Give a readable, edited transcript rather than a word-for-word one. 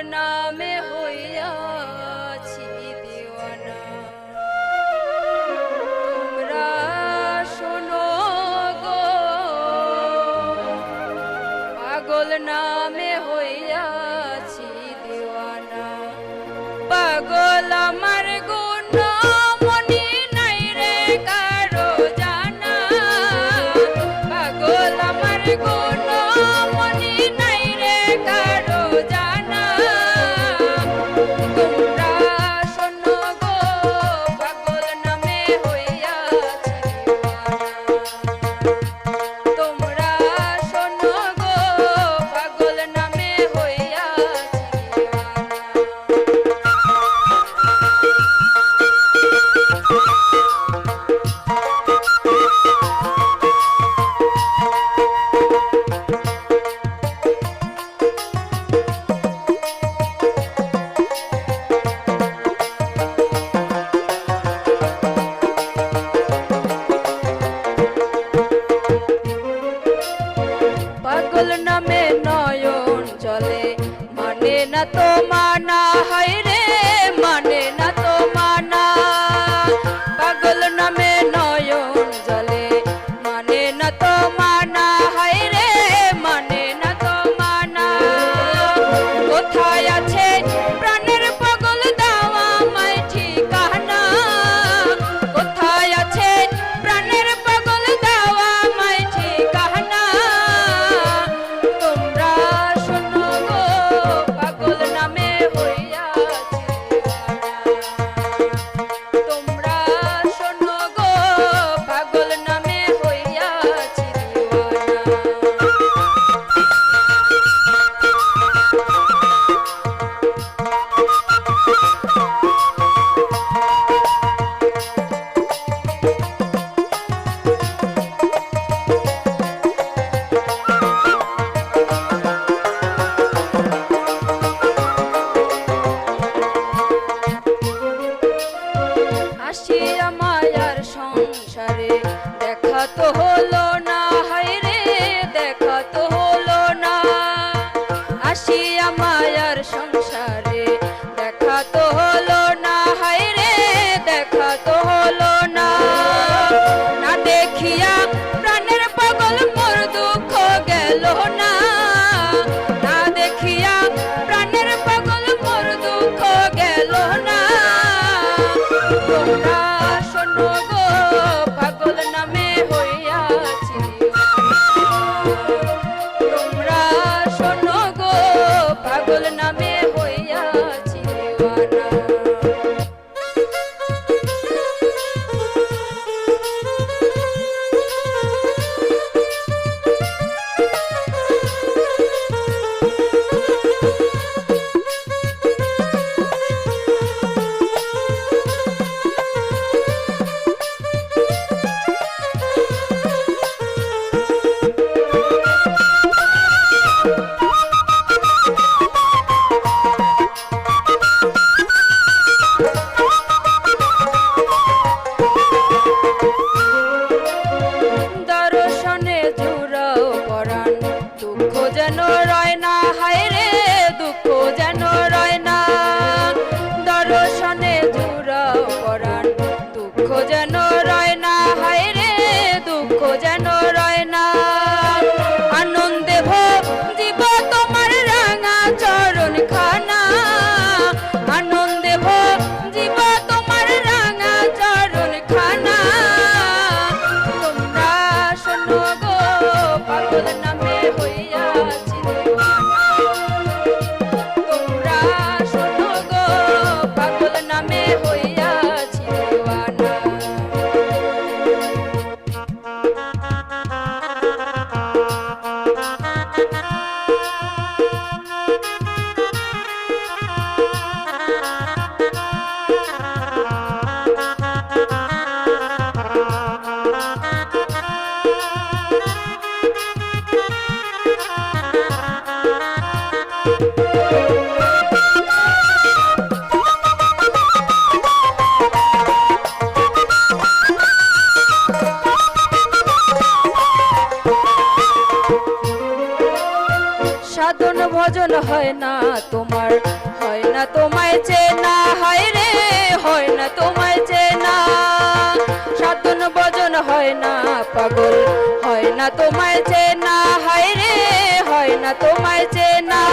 নামে হইয়াছি দিওয়ানা। তোমরা শোনো গো, পাগল নামে হইয়াছি দিওয়ানা। পাগল আমার গুণমনি নাই রে কারো জানা। পাগল আমার গুণমনি নাই রে কারো জানা। তোমরা শোনো গো, পাগল নামে হইয়াছি দিওয়ানা। তোমরা শোনো গো, পাগল নামে হইয়াছি পাগল নামে নয়ন চলে, মানে না তো মানা, হায় রে মানে না তো মানা। পাগল নামে নয়ন চলে, মানে না তো মানা, হায় রে মানে না তো মানা। কোথায় আছে প্রাণের পাগল দাও আমায় ঠিকানা। কোথায় আছে প্রাণের পাগল দাও আমায় ঠিকানা। তোমরা শোনো গো, পাগল নামে হইয়াছি দিওয়ানা। তোমরা শোনো গো, পাগল নামে হইয়াছি দিওয়ানা। আসিয়া মায়ার সংসারে দেখা তো হলো না, হায় রে দেখা তো হলো না। আসিয়া মায়ার সংসারে দেখা তো হলো না, হায় রে দেখা তো হলো না। না দেখিয়া প্রাণের পাগল মোর দুঃখ গেল না। না দেখিয়া প্রাণের পাগল মোর দুঃখ গেল না। তোমরা শোনো গো, পাগল নামে হইয়াছি দিওয়ানা। তোমরা শোনো গো, পাগল নামে হইয়া সাধন ভজন হয় না তোমার, হয় না তোমায় চেনা, হায় রে হয় না তোমায় চেনা। সাধন ভজন হয় না পাগল, হয় না তোমায় চেনা, হায় রে হয় না তোমায় চেনা।